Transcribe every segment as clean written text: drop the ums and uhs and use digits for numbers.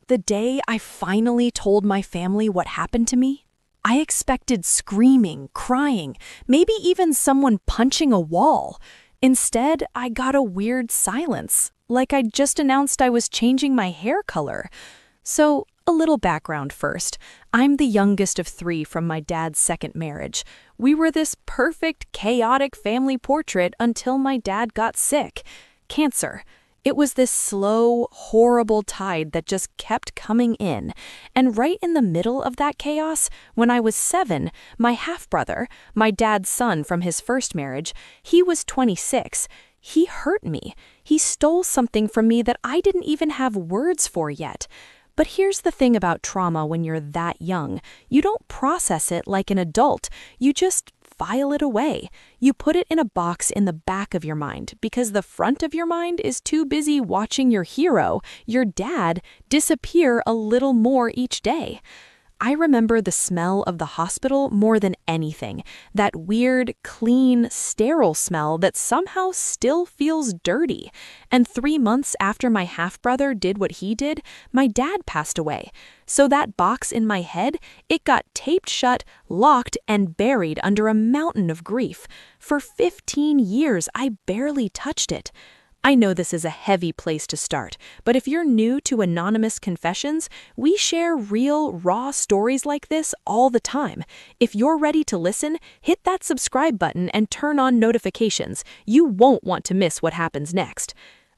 The day I finally told my family what happened to me, I expected screaming, crying, maybe even someone punching a wall. Instead, I got a weird silence, like I'd just announced I was changing my hair color. So, a little background first. I'm the youngest of three from my dad's second marriage. We were this perfect, chaotic family portrait until my dad got sick. Cancer. It was this slow, horrible tide that just kept coming in. And right in the middle of that chaos, when I was 7, my half-brother, my dad's son from his first marriage, he was 26. He hurt me. He stole something from me that I didn't even have words for yet. But here's the thing about trauma when you're that young. You don't process it like an adult. You just file it away. You put it in a box in the back of your mind because the front of your mind is too busy watching your hero, your dad, disappear a little more each day. I remember the smell of the hospital more than anything. That weird, clean, sterile smell that somehow still feels dirty. And 3 months after my half-brother did what he did, my dad passed away. So that box in my head, it got taped shut, locked, and buried under a mountain of grief. For 15 years, I barely touched it. I know this is a heavy place to start, but if you're new to Anonymous Confessions, we share real, raw stories like this all the time. If you're ready to listen, hit that subscribe button and turn on notifications. You won't want to miss what happens next.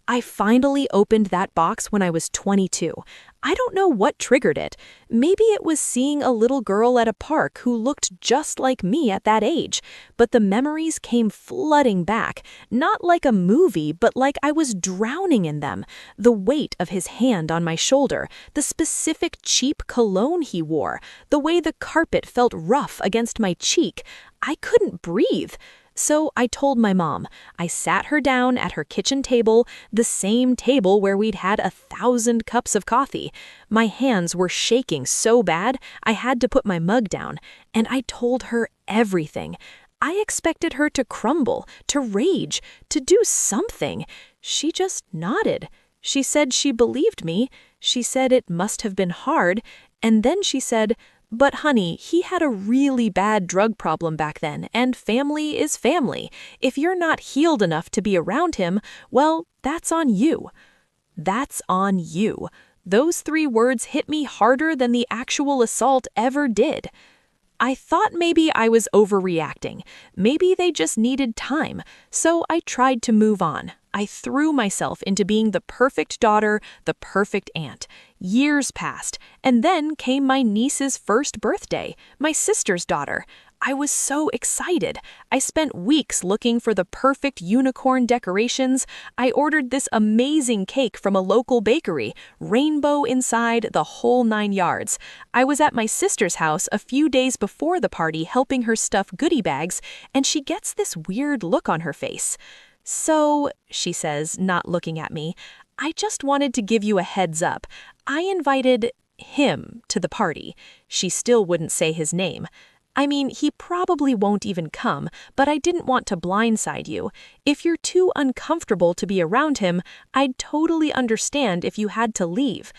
I finally opened that box when I was 22. I don't know what triggered it. Maybe it was seeing a little girl at a park who looked just like me at that age. But the memories came flooding back, not like a movie, but like I was drowning in them. The weight of his hand on my shoulder, the specific cheap cologne he wore, the way the carpet felt rough against my cheek. I couldn't breathe. So I told my mom. I sat her down at her kitchen table, the same table where we'd had 1,000 cups of coffee. My hands were shaking so bad, I had to put my mug down, and I told her everything. I expected her to crumble, to rage, to do something. She just nodded. She said she believed me. She said it must have been hard, and then she said, "But honey, he had a really bad drug problem back then, and family is family. If you're not healed enough to be around him, well, that's on you." That's on you. Those 3 words hit me harder than the actual assault ever did. I thought maybe I was overreacting. Maybe they just needed time. So I tried to move on. I threw myself into being the perfect daughter, the perfect aunt. Years passed, and then came my niece's first birthday, my sister's daughter. I was so excited. I spent weeks looking for the perfect unicorn decorations. I ordered this amazing cake from a local bakery, rainbow inside, the whole 9 yards. I was at my sister's house a few days before the party helping her stuff goodie bags, and she gets this weird look on her face. "So," she says, not looking at me, "I just wanted to give you a heads up. I invited him to the party." She still wouldn't say his name. "I mean, he probably won't even come, but I didn't want to blindside you. If you're too uncomfortable to be around him, I'd totally understand if you had to leave."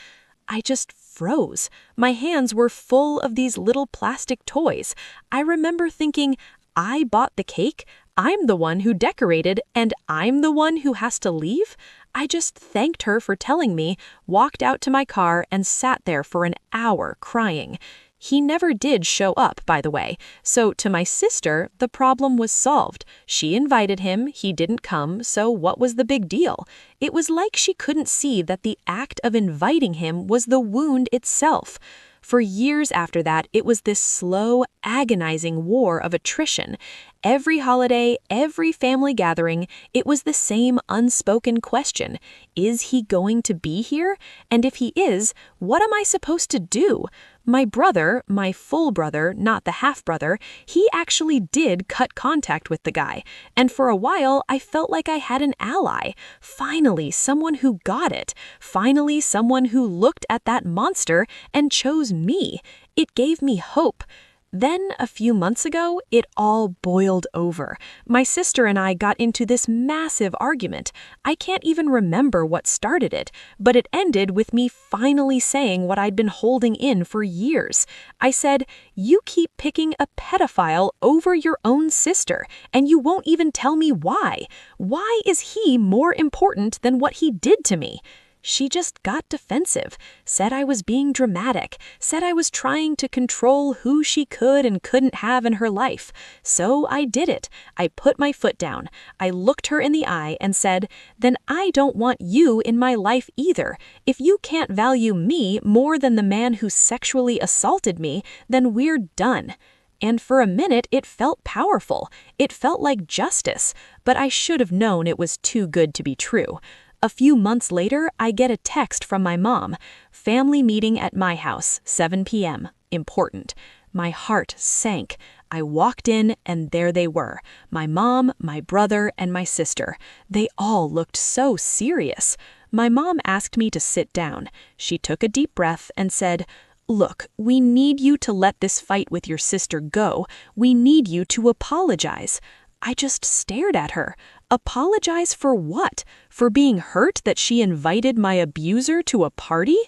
I just froze. My hands were full of these little plastic toys. I remember thinking, I bought the cake, I'm the one who decorated, and I'm the one who has to leave? I just thanked her for telling me, walked out to my car, and sat there for an hour crying. He never did show up, by the way, so to my sister, the problem was solved. She invited him, he didn't come, so what was the big deal? It was like she couldn't see that the act of inviting him was the wound itself. For years after that, it was this slow, agonizing war of attrition. Every holiday, every family gathering, it was the same unspoken question. Is he going to be here? And if he is, what am I supposed to do? My brother, my full brother, not the half-brother, he actually did cut contact with the guy. And for a while, I felt like I had an ally. Finally, someone who got it. Finally, someone who looked at that monster and chose me. It gave me hope. Then, a few months ago, it all boiled over. My sister and I got into this massive argument. I can't even remember what started it, but it ended with me finally saying what I'd been holding in for years. I said, "You keep picking a pedophile over your own sister, and you won't even tell me why. Why is he more important than what he did to me?" She just got defensive, said I was being dramatic, said I was trying to control who she could and couldn't have in her life. So I did it. I put my foot down. I looked her in the eye and said, "Then I don't want you in my life either. If you can't value me more than the man who sexually assaulted me, then we're done." And for a minute, it felt powerful. It felt like justice, but I should have known it was too good to be true. A few months later, I get a text from my mom. "Family meeting at my house, 7 p.m. Important." My heart sank. I walked in, and there they were. My mom, my brother, and my sister. They all looked so serious. My mom asked me to sit down. She took a deep breath and said, "Look, we need you to let this fight with your sister go. We need you to apologize." I just stared at her. Apologize for what? For being hurt that she invited my abuser to a party?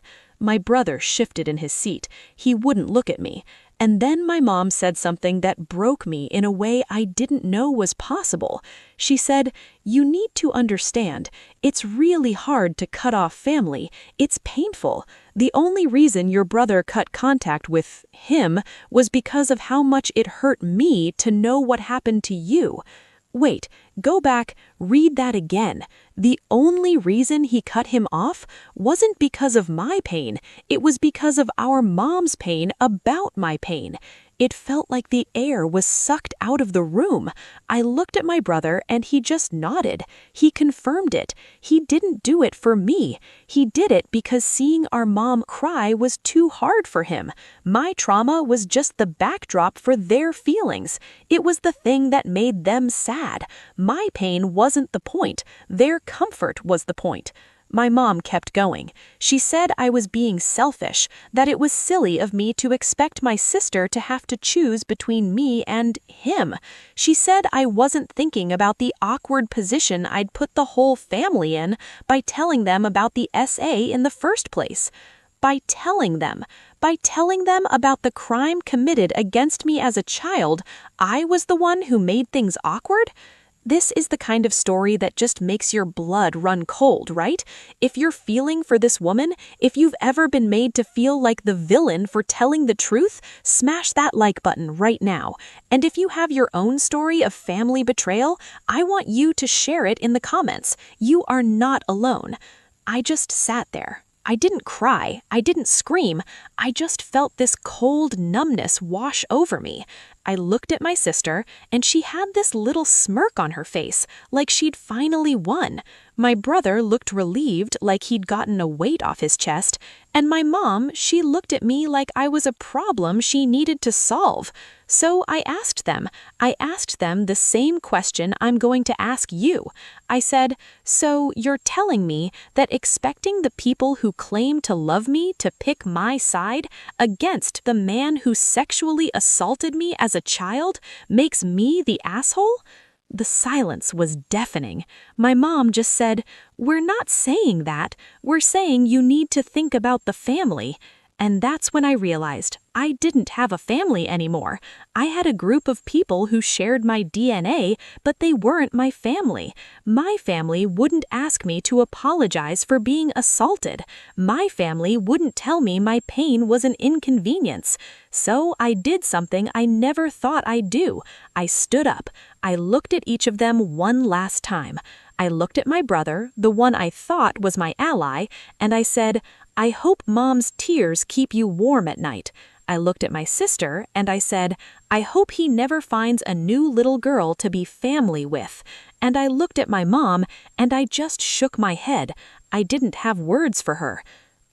My brother shifted in his seat. He wouldn't look at me. And then my mom said something that broke me in a way I didn't know was possible. She said, "You need to understand, it's really hard to cut off family. It's painful. The only reason your brother cut contact with him was because of how much it hurt me to know what happened to you." Wait, go back, read that again. The only reason he cut him off wasn't because of my pain. It was because of our mom's pain about my pain. It felt like the air was sucked out of the room. I looked at my brother and he just nodded. He confirmed it. He didn't do it for me. He did it because seeing our mom cry was too hard for him. My trauma was just the backdrop for their feelings. It was the thing that made them sad. My pain wasn't the point. Their comfort was the point. My mom kept going. She said I was being selfish, that it was silly of me to expect my sister to have to choose between me and him. She said I wasn't thinking about the awkward position I'd put the whole family in by telling them about the SA in the first place. By telling them about the crime committed against me as a child, I was the one who made things awkward? This is the kind of story that just makes your blood run cold, right? If you're feeling for this woman, if you've ever been made to feel like the villain for telling the truth, smash that like button right now. And if you have your own story of family betrayal, I want you to share it in the comments. You are not alone. I just sat there. I didn't cry. I didn't scream. I just felt this cold numbness wash over me. I looked at my sister, and she had this little smirk on her face, like she'd finally won. My brother looked relieved, like he'd gotten a weight off his chest, and my mom, she looked at me like I was a problem she needed to solve. So I asked them the same question I'm going to ask you. I said, "So you're telling me that expecting the people who claim to love me to pick my side against the man who sexually assaulted me as a child makes me the asshole?" The silence was deafening. My mom just said, "We're not saying that. We're saying you need to think about the family." And that's when I realized I didn't have a family anymore. I had a group of people who shared my DNA, but they weren't my family. My family wouldn't ask me to apologize for being assaulted. My family wouldn't tell me my pain was an inconvenience. So I did something I never thought I'd do. I stood up. I looked at each of them one last time. I looked at my brother, the one I thought was my ally, and I said, "I hope Mom's tears keep you warm at night." I looked at my sister and I said, "I hope he never finds a new little girl to be family with." And I looked at my mom and I just shook my head. I didn't have words for her.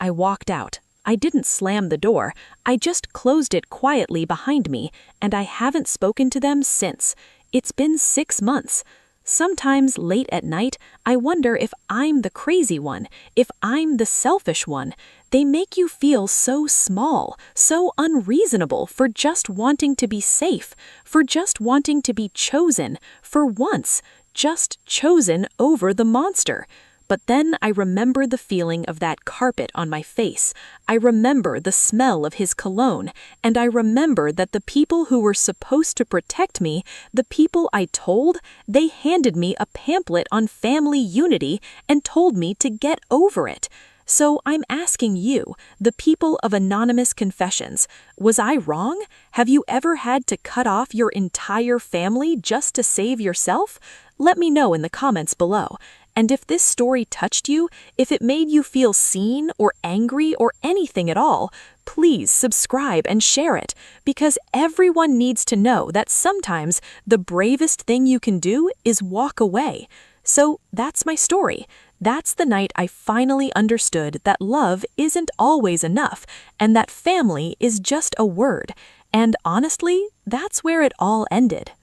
I walked out. I didn't slam the door. I just closed it quietly behind me, and I haven't spoken to them since. It's been 6 months. Sometimes late at night, I wonder if I'm the crazy one, if I'm the selfish one. They make you feel so small, so unreasonable for just wanting to be safe, for just wanting to be chosen, for once, just chosen over the monster. But then I remember the feeling of that carpet on my face. I remember the smell of his cologne, and I remember that the people who were supposed to protect me, the people I told, they handed me a pamphlet on family unity and told me to get over it. So I'm asking you, the people of Anonymous Confessions, was I wrong? Have you ever had to cut off your entire family just to save yourself? Let me know in the comments below. And if this story touched you, if it made you feel seen or angry or anything at all, please subscribe and share it, because everyone needs to know that sometimes the bravest thing you can do is walk away. So that's my story. That's the night I finally understood that love isn't always enough, and that family is just a word. And honestly, that's where it all ended.